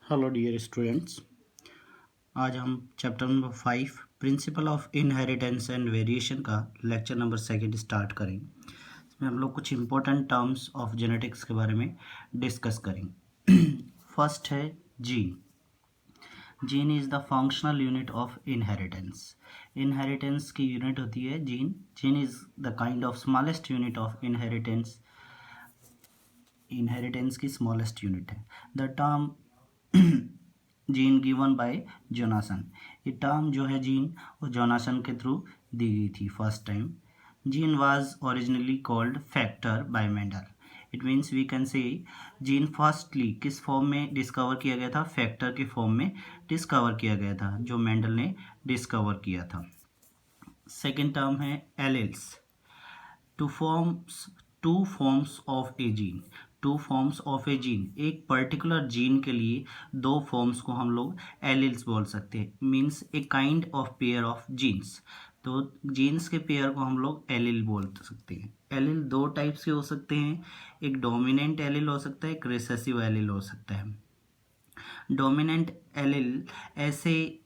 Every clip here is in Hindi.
Hello dear students. आज हम chapter number 5 principle of inheritance and variation का लेक्चर नंबर 2 स्टार्ट करेंगे। इसमें हम लोग कुछ इंपॉर्टेंट टर्म्स ऑफ जेनेटिक्स के बारे में डिस्कस करेंगे। फर्स्ट है gene. Gene is the functional unit of inheritance. Inheritance की यूनिट होती है gene. Gene is the kind of smallest unit of inheritance. Inheritance की स्मॉलेस्ट यूनिट है। The term gene given by Jonassen. ये टर्म जो है जीन वो जोनासन के थ्रू दी गई थी first time. Gene was originally called factor by Mendel. It means we can say gene firstly किस फॉर्म में डिस्कवर किया गया था, फैक्टर के फॉर्म में डिस्कवर किया गया था जो मेंडल ने डिस्कवर किया था। सेकेंड टर्म है alleles. Two forms of A gene. Two forms of A gene, एक पर्टिकुलर जीन के लिए दो फॉर्म्स को हम लोग एलिल्स बोल सकते हैं। Means a kind of pair of genes. तो जीन्स के पेयर को हम लोग एलिल बोल सकते हैं। एलिल दो टाइप्स के हो सकते हैं, एक डोमिनेंट एलिल हो सकता है, एक रिसेसिव एलिल हो सकता है। डोमिनेंट एलिल ऐसे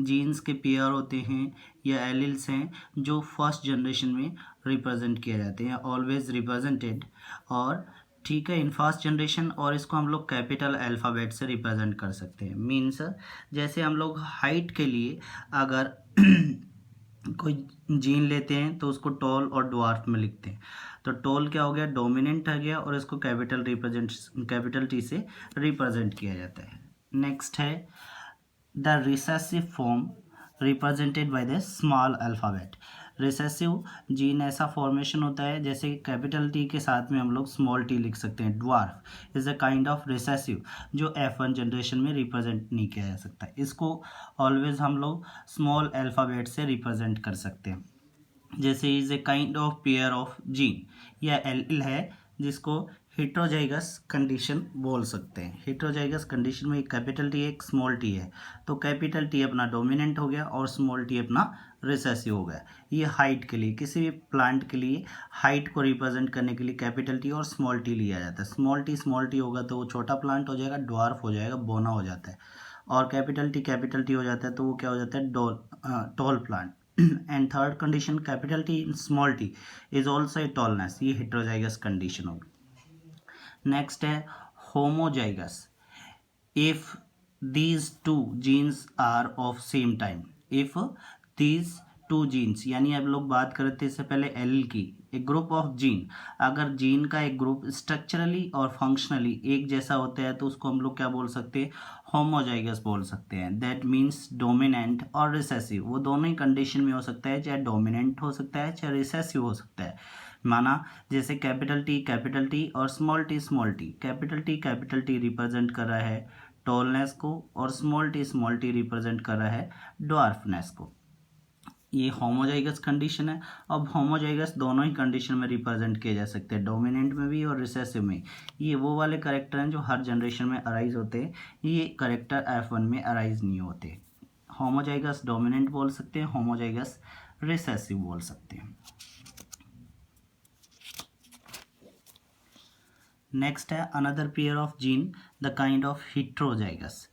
जीन्स के पेयर होते हैं या एलिल्स हैं जो फर्स्ट जनरेशन में रिप्रेजेंट किए जाते हैं, ऑलवेज रिप्रेजेंटेड। और ठीक है इन फर्स्ट जनरेशन, और इसको हम लोग कैपिटल अल्फ़ाबेट से रिप्रेजेंट कर सकते हैं। मीन्स जैसे हम लोग हाइट के लिए अगर कोई जीन लेते हैं तो उसको टॉल और ड्वार्फ में लिखते हैं। तो टॉल क्या हो गया, डोमिनेंट आ गया, और इसको कैपिटल टी से रिप्रेजेंट किया जाता है। नेक्स्ट है the recessive form represented by the small alphabet. Recessive gene ऐसा फॉर्मेशन होता है जैसे कैपिटल टी के साथ में हम लोग स्मॉल टी लिख सकते हैं। Dwarf is a kind of recessive जो F1 जनरेशन में रिप्रेजेंट नहीं किया जा सकता। इसको ऑलवेज हम लोग स्मॉल अल्फ़ाबेट से रिप्रेजेंट कर सकते हैं। जैसे is a kind of pair of gene या एल है जिसको हेट्रोजाइगस कंडीशन बोल सकते हैं। हेट्रोजाइगस कंडीशन में एक कैपिटल टी एक स्मॉल टी है, तो कैपिटल टी अपना डोमिनेंट हो गया और स्मॉल टी अपना रिसेसिव हो गया। ये हाइट के लिए, किसी भी प्लांट के लिए हाइट को रिप्रेजेंट करने के लिए कैपिटल टी और स्मॉल टी लिया जाता है। स्मॉल टी होगा तो वो छोटा प्लांट हो जाएगा, ड्वार्फ हो जाएगा, बोना हो जाता है। और कैपिटल टी हो जाता है तो वो क्या हो जाता है, tall plant. And third condition capital T small T is also a tallness, ये हेट्रोजाइगस कंडीशन होगी। नेक्स्ट है homozygous. If these two genes are of same time. If these two genes, यानी अब लोग बात कर रहे थे इससे पहले एल की, एक ग्रुप ऑफ जीन, अगर जीन का एक ग्रुप स्ट्रक्चरली और फंक्शनली एक जैसा होता है तो उसको हम लोग क्या बोल सकते हैं, होमोजाइगस बोल सकते हैं। दैट मीन्स डोमिनेंट और रिसेसिव, वो दोनों ही कंडीशन में हो सकता है, चाहे डोमिनेंट हो सकता है चाहे रिसेसिव हो सकता है। माना जैसे कैपिटल टी और small T. Capital T represent कर रहा है टॉलनेस को और स्मॉल टी रिप्रेजेंट कर रहा है ड्वार्फनेस को। ये होमोजाइगस कंडीशन है। अब होमोजाइगस दोनों ही कंडीशन में रिप्रेजेंट किए जा सकते हैं, डोमिनेंट में भी और रिसेसिव में। ये वो वाले करेक्टर हैं जो हर जनरेशन में अराइज होते हैं, ये करेक्टर F1 में अराइज नहीं होते। होमोजाइगस डोमिनेंट बोल सकते हैं, होमोजाइगस रिसेसिव बोल सकते हैं। नेक्स्ट है another pair of gene the kind of heterozygous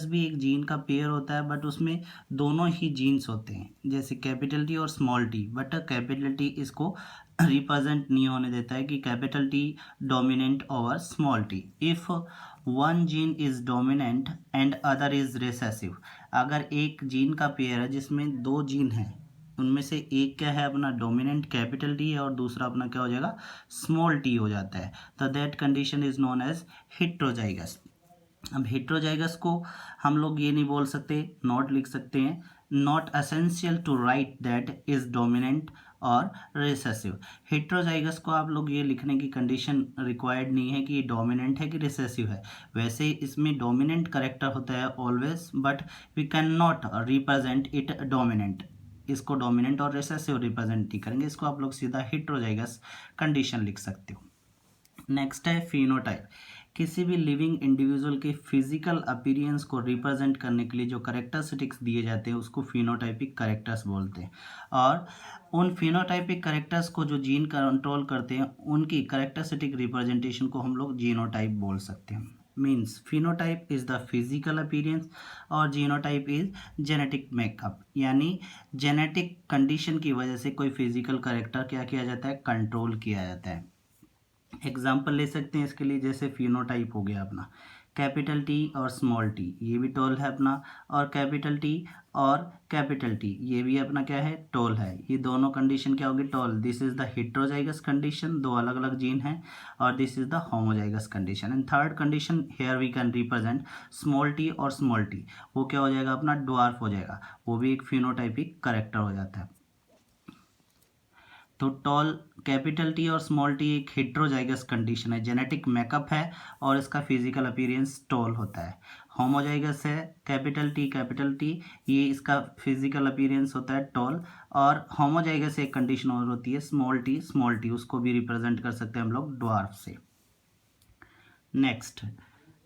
भी एक जीन का पेयर होता है, बट उसमें दोनों ही जीन्स होते हैं, जैसे कैपिटल टी और small T. But capital T इसको रिप्रेजेंट नहीं होने देता है कि capital T dominant over small T. If one gene is dominant and other is recessive, अगर एक जीन का पेयर है जिसमें दो जीन हैं, उनमें से एक क्या है अपना डोमिनेंट कैपिटल टी है और दूसरा अपना क्या हो जाएगा स्मॉल टी हो जाता है, तो that condition is known as heterozygous. अब हेट्रोजाइगस को हम लोग ये नहीं बोल सकते, नॉट लिख सकते हैं, not essential to write that is dominant और रिसेसिव। हेट्रोजाइगस को आप लोग ये लिखने की कंडीशन रिक्वायर्ड नहीं है कि ये डोमिनेंट है कि रिसेसिव है। वैसे इसमें डोमिनेंट करेक्टर होता है always, but we can not represent it dominant. इसको डोमिनेंट और रिसेसिव रिप्रेजेंट ही करेंगे, इसको आप लोग सीधा हेट्रोजाइगस कंडीशन लिख सकते हो। नेक्स्ट है फिनोटाइप। किसी भी लिविंग इंडिविजुअल के फिजिकल अपीयरेंस को रिप्रेजेंट करने के लिए जो कैरेक्टरिस्टिक्स दिए जाते हैं उसको फिनोटाइपिक कैरेक्टर्स बोलते हैं। और उन फिनोटाइपिक कैरेक्टर्स को जो जीन कंट्रोल करते हैं उनकी कैरेक्टरिस्टिक रिप्रेजेंटेशन को हम लोग जीनोटाइप बोल सकते हैं। Means phenotype is the physical appearance और जीनोटाइप इज जेनेटिक मेकअप, यानी जेनेटिक कंडीशन की वजह से कोई फिजिकल कैरेक्टर क्या किया जाता है, कंट्रोल किया जाता है। एग्जाम्पल ले सकते हैं इसके लिए, जैसे फिनोटाइप हो गया अपना कैपिटल टी और स्मॉल टी, ये भी टोल है अपना, और कैपिटल टी और कैपिटल टी ये भी अपना क्या है, टोल है। ये दोनों कंडीशन क्या होगी, tall. This is the heterozygous condition, दो अलग अलग जीन हैं, और this is the homozygous condition. And third condition here we can represent small T और स्मॉल टी, वो क्या हो जाएगा अपना, ड्वार्फ हो जाएगा, वो भी एक फिनोटाइपिक करेक्टर हो जाता है। तो टॉल, कैपिटल टी और स्मॉल टी एक हेट्रोजाइगस कंडीशन है, जेनेटिक मेकअप है, और इसका फिजिकल अपीयरेंस टॉल होता है। होमोजाइगस है कैपिटल टी, ये इसका फिजिकल अपीयरेंस होता है टॉल। और होमोजाइगस एक कंडीशन और होती है स्मॉल टी, उसको भी रिप्रेजेंट कर सकते हैं हम लोग ड्वार्फ से। Next,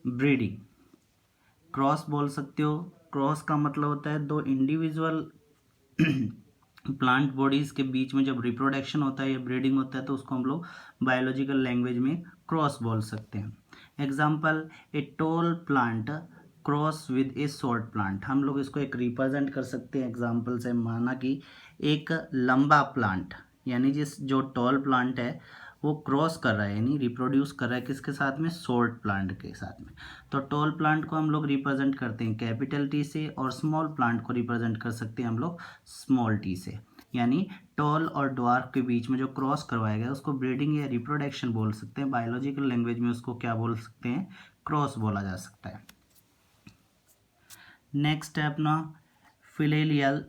breeding. क्रॉस बोल सकते हो। क्रॉस का मतलब होता है दो इंडिविजुअल प्लांट बॉडीज के बीच में जब रिप्रोडक्शन होता है या ब्रीडिंग होता है तो उसको हम लोग बायोलॉजिकल लैंग्वेज में क्रॉस बोल सकते हैं। Example, a tall plant cross with A short plant, हम लोग इसको एक रिप्रेजेंट कर सकते हैं एग्जाम्पल से। माना कि एक लंबा प्लांट, यानी जिस जो टॉल प्लांट है वो क्रॉस कर रहा है, यानी रिप्रोड्यूस कर रहा है किसके साथ में, शॉर्ट प्लांट के साथ में। तो टॉल प्लांट को हम लोग रिप्रेजेंट करते हैं कैपिटल टी से, और स्मॉल प्लांट को रिप्रेजेंट कर सकते हैं हम लोग स्मॉल टी से। यानी टॉल और ड्वार्फ के बीच में जो क्रॉस करवाया गया उसको ब्रीडिंग या रिप्रोडक्शन बोल सकते हैं। बायोलॉजिकल लैंग्वेज में उसको क्या बोल सकते हैं, क्रॉस बोला जा सकता है। नेक्स्ट है अपना फिलेलियल।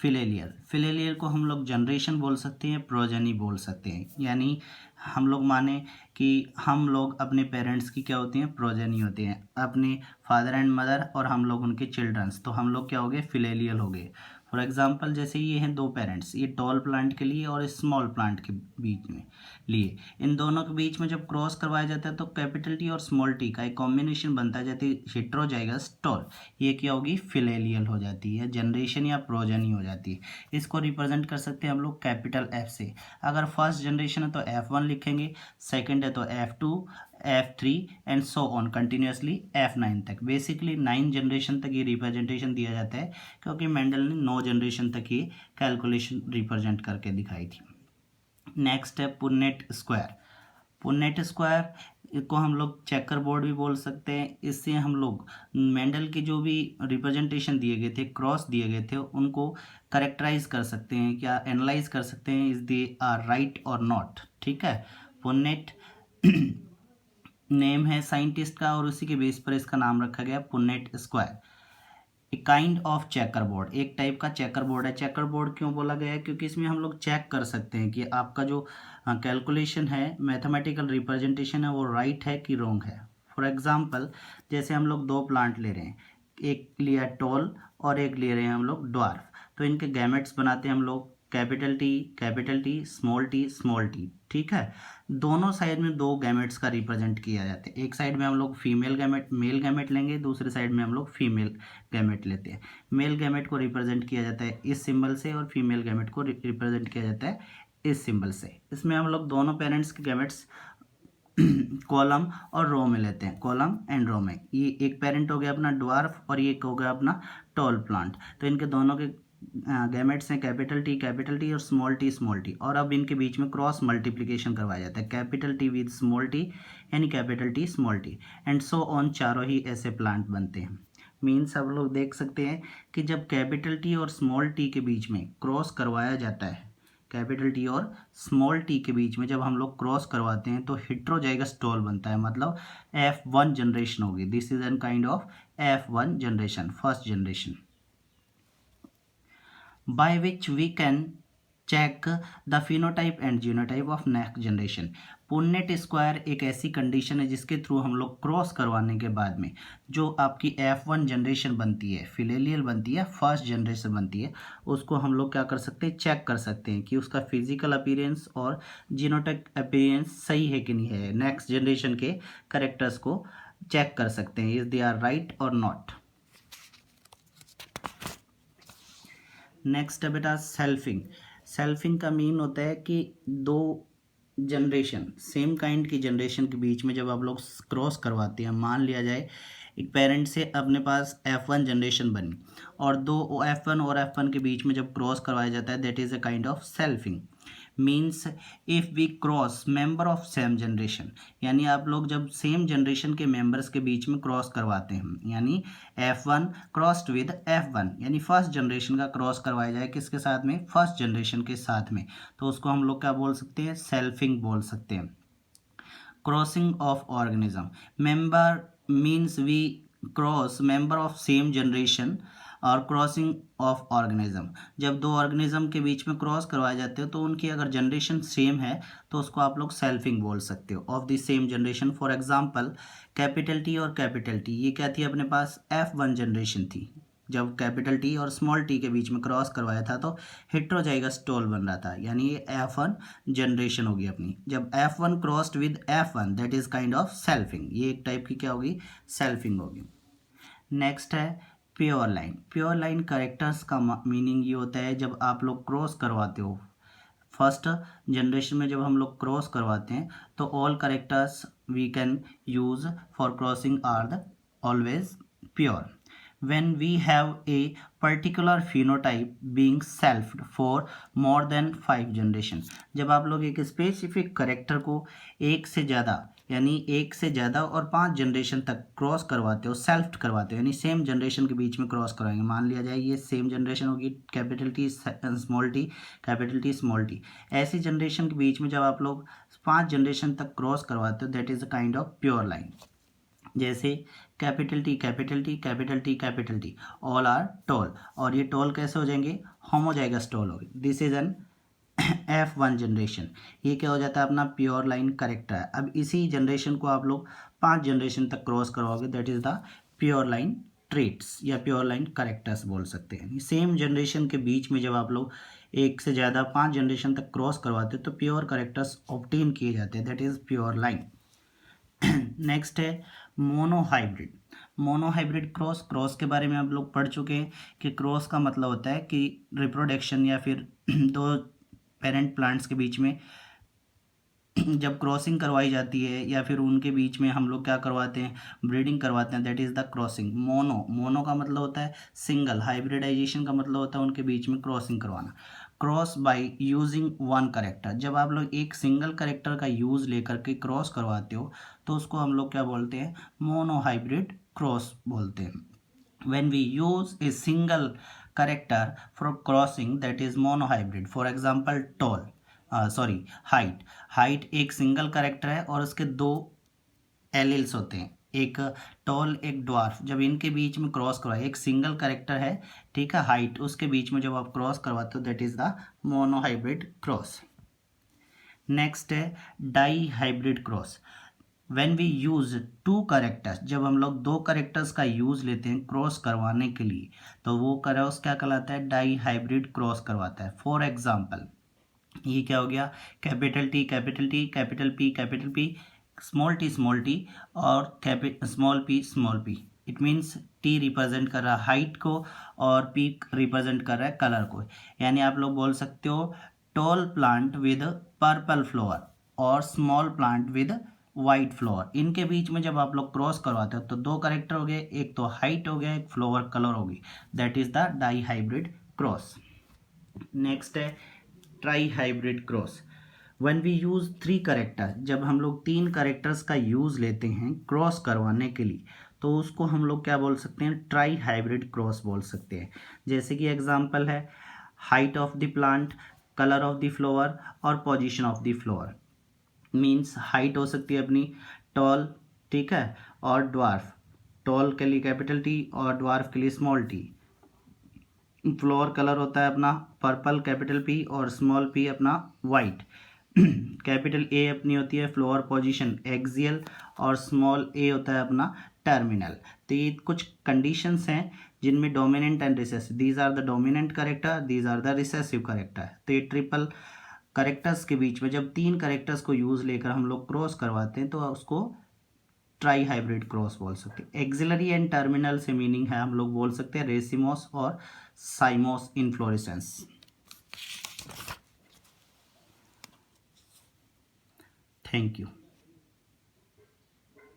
फिलेलियल को हम लोग जनरेशन बोल सकते हैं, प्रोजेनी बोल सकते हैं। यानी हम लोग माने कि हम लोग अपने पेरेंट्स की क्या होती हैं, प्रोजेनी होती हैं, अपने फादर एंड मदर, और हम लोग उनके चिल्ड्रंस, तो हम लोग क्या हो गए, फिलेलियल हो गए। फॉर एग्जांपल, जैसे ये हैं दो पेरेंट्स, ये टॉल प्लांट के लिए और स्मॉल प्लांट के बीच में लिए, इन दोनों के बीच में जब क्रॉस करवाया जाता है तो कैपिटल टी और स्मॉल टी का एक कॉम्बिनेशन बनता है, जैसे हेट्रोजाइगस टॉल, ये क्या होगी, फिलेलियल हो जाती है, जनरेशन या प्रोजेनी हो जाती है। इसको रिप्रेजेंट कर सकते हैं हम लोग कैपिटल एफ से। अगर फर्स्ट जनरेशन है तो F1 लिखेंगे, सेकंड है तो F2, F3 and so on continuously F9 तक। बेसिकली 9 जनरेशन तक ये रिप्रेजेंटेशन दिया जाता है, क्योंकि मेंडल ने 9 जनरेशन तक ये कैलकुलेशन रिप्रेजेंट करके दिखाई थी। नेक्स्ट है पुन्नेट स्क्वायर। पुन्नेट स्क्वायर को हम लोग चेकर बोर्ड भी बोल सकते हैं। इससे हम लोग मेंडल के जो भी रिप्रेजेंटेशन दिए गए थे, क्रॉस दिए गए थे, उनको करेक्टराइज कर सकते हैं, क्या एनालाइज कर सकते हैं, इज दे आर राइट और नॉट। ठीक है, पुन्नेट नेम है साइंटिस्ट का, और उसी के बेस पर इसका नाम रखा गया पुन्नेट square. A kind of checker board, एक टाइप का चेकर बोर्ड है। चेकर बोर्ड क्यों बोला गया है, क्योंकि इसमें हम लोग चेक कर सकते हैं कि आपका जो कैलकुलेशन है, मैथमेटिकल रिप्रेजेंटेशन है, वो राइट है कि रॉन्ग है। फॉर एग्जांपल, जैसे हम लोग दो प्लांट ले रहे हैं, एक लिया टॉल और एक ले रहे हैं हम लोग ड्वार्फ, तो इनके गैमेट्स बनाते हैं हम लोग कैपिटल टी, स्मॉल टी। ठीक है, दोनों साइड में दो गैमेट्स का रिप्रेजेंट किया जाता है। एक साइड में हम लोग फीमेल गैमेट, मेल गैमेट लेंगे, दूसरे साइड में हम लोग फीमेल गैमेट लेते हैं। मेल गैमेट को रिप्रेजेंट किया जाता है इस सिंबल से, और फीमेल गैमेट को रिप्रेजेंट किया जाता है इस सिंबल से। इसमें हम लोग दोनों पेरेंट्स के गैमेट्स कॉलम और रो में लेते हैं, कॉलम एंड रो में। ये एक पेरेंट हो गया अपना ड्वार्फ, और ये एक हो गया अपना टॉल प्लांट। तो इनके दोनों के गैमेट्स हैं कैपिटल टी और स्मॉल टी, और अब इनके बीच में क्रॉस मल्टीप्लिकेशन करवाया जाता है, capital T with small T, यानी capital T small T, and so on. चारों ही ऐसे प्लांट बनते हैं। मीन्स आप लोग देख सकते हैं कि जब कैपिटल टी और स्मॉल टी के बीच में क्रॉस करवाया जाता है, कैपिटल टी और स्मॉल टी के बीच में जब हम लोग क्रॉस करवाते हैं तो हेट्रोजाइगस टॉल बनता है, मतलब F1 जनरेशन होगी। This is N kind of F1 generation, first generation, by which we can check the phenotype and genotype of next generation। पुन्नेट square एक ऐसी कंडीशन है जिसके थ्रू हम लोग क्रॉस करवाने के बाद में जो आपकी F1 जनरेशन बनती है, फिलेलियल बनती है, फर्स्ट जनरेशन बनती है, उसको हम लोग क्या कर सकते हैं, चेक कर सकते हैं कि उसका फिजिकल अपीयरेंस और जीनोटिक अपीयरेंस सही है कि नहीं है। नेक्स्ट जनरेशन के करेक्टर्स को चेक कर सकते हैं, इज दे आर राइट और नॉट। नेक्स्ट है बेटा सेल्फिंग। सेल्फिंग का मीन होता है कि दो जनरेशन, सेम काइंड की जनरेशन के बीच में जब आप लोग क्रॉस करवाते हैं, मान लिया जाए एक पेरेंट से अपने पास F1 जनरेशन बनी और दो F1 और F1 के बीच में जब क्रॉस करवाया जाता है, that is a kind of selfing. Means if we cross member of same generation, यानी आप लोग जब सेम जनरेशन के मेंबर्स के बीच में क्रॉस करवाते हैं, यानी F1 क्रॉस्ड विद F1, यानी फर्स्ट जनरेशन का क्रॉस करवाया जाए किसके साथ में, फर्स्ट जनरेशन के साथ में, तो उसको हम लोग क्या बोल सकते हैं, सेल्फिंग बोल सकते हैं। Crossing of organism, member means we cross member of same generation और क्रॉसिंग ऑफ ऑर्गेनिज्म, जब दो ऑर्गेनिज्म के बीच में क्रॉस करवाए जाते हो तो उनकी अगर जनरेशन सेम है तो उसको आप लोग सेल्फिंग बोल सकते हो, of the same generation. For example capital T और कैपिटल टी, ये क्या थी, अपने पास F1 जनरेशन थी, जब कैपिटल टी और स्मॉल टी के बीच में क्रॉस करवाया था तो हेट्रोजाइगस टोल बन रहा था, यानी ये F1 जनरेशन होगी अपनी। जब F1 crossed with F1, that is kind of selfing, ये एक टाइप की क्या होगी, सेल्फिंग होगी। नेक्स्ट है pure line. Pure line characters का मीनिंग ये होता है जब आप लोग क्रॉस करवाते हो, फर्स्ट जनरेशन में जब हम लोग क्रॉस करवाते हैं तो all characters we can use for crossing are the always pure. when we have a particular phenotype being selfed for more than 5 generation, जब आप लोग एक स्पेसिफिक करेक्टर को एक से ज़्यादा, यानी एक से ज़्यादा और 5 जनरेशन तक क्रॉस करवाते हो, सेल्फ करवाते हो, यानी सेम जनरेशन के बीच में क्रॉस करवाएंगे, मान लिया जाए ये सेम जनरेशन होगी, capital T small T, capital T small T, ऐसी जनरेशन के बीच में जब आप लोग 5 जनरेशन तक क्रॉस करवाते हो, that is a kind of pure line. जैसे capital T capital T capital T capital T, all are tall, और ये टॉल कैसे हो जाएंगे, होमोजाइगस टॉल होगी, this is an F1 generation, ये क्या हो जाता है अपना प्योर लाइन करेक्टर है। अब इसी जनरेशन को आप लोग 5 जनरेशन तक क्रॉस करवाओगे, that is the pure line traits या प्योर लाइन करेक्टर्स बोल सकते हैं। सेम जनरेशन के बीच में जब आप लोग एक से ज़्यादा 5 जनरेशन तक क्रॉस करवाते हो तो प्योर करेक्टर्स ऑब्टेन किए जाते हैं, that is pure line. Next है मोनोहाइब्रिड। मोनोहाइब्रिड क्रॉस, क्रॉस के बारे में आप लोग पढ़ चुके हैं कि क्रॉस का मतलब होता है कि रिप्रोडक्शन या फिर दो पेरेंट प्लांट्स के बीच में जब क्रॉसिंग करवाई जाती है या फिर उनके बीच में हम लोग क्या करवाते हैं, ब्रीडिंग करवाते हैं, that is the crossing. Mono का मतलब होता है सिंगल, हाइब्रिडाइजेशन का मतलब होता है उनके बीच में क्रॉसिंग करवाना। Cross by using one character, जब आप लोग एक सिंगल करेक्टर का यूज़ लेकर के क्रॉस करवाते हो तो उसको हम लोग क्या बोलते हैं, मोनोहाइब्रिड क्रॉस बोलते हैं। when we use a single character for crossing, that is monohybrid। for example tall, height। Height एक सिंगल करेक्टर है और उसके दो एलिल्स होते हैं, एक टॉल एक ड्वार्फ, जब इनके बीच में क्रॉस करवाए, एक सिंगल करेक्टर है, ठीक है, हाइट, उसके बीच में जब आप क्रॉस करवाते हो that is the monohybrid cross. Next है dihybrid cross. When we use two characters, जब हम लोग दो करेक्टर्स का यूज लेते हैं क्रॉस करवाने के लिए तो वो क्रॉस क्या कहलाता है, डाई हाइब्रिड क्रॉस करवाता है। फॉर एग्जाम्पल ये क्या हो गया, capital T capital T capital P small T और small P. It means T represent कर रहा है हाइट को और पी रिप्रेजेंट कर रहा है कलर को, यानी आप लोग बोल सकते हो tall plant with purple flower और small plant with white flower. इनके बीच में जब आप लोग क्रॉस करवाते हो तो दो करेक्टर हो गए, एक तो हाइट हो गया, एक फ्लावर कलर होगी, that is the dihybrid cross. Next है trihybrid cross. When we use 3 character, जब हम लोग 3 करेक्टर्स का यूज़ लेते हैं क्रॉस करवाने के लिए तो उसको हम लोग क्या बोल सकते हैं, ट्राई हाइब्रिड क्रॉस बोल सकते हैं। जैसे कि एग्जांपल है height of the plant, colour of the flower और position of the flower. Means height हो सकती है अपनी टॉल, ठीक है, और ड्वार्फ, टॉल के लिए कैपिटल टी और ड्वार्फ के लिए स्मॉल टी। फ्लोर कलर होता है अपना पर्पल कैपिटल पी और स्मॉल पी अपना वाइट। कैपिटल ए अपनी होती है फ्लोर पोजीशन एक्सियल और स्मॉल ए होता है अपना टर्मिनल। तो ये कुछ कंडीशंस हैं जिनमें dominant and recessive, these are the dominant character, these are the recessive character. तो ये ट्रिपल करेक्टर्स के बीच में जब 3 करेक्टर्स को यूज लेकर हम लोग क्रॉस करवाते हैं तो उसको ट्राई हाइब्रिड क्रॉस बोल सकते हैं। एक्सिलरी एंड टर्मिनल से मीनिंग है हम लोग बोल सकते हैं रेसिमोस और साइमोस इन्फ्लोरेसेंस। Thank you.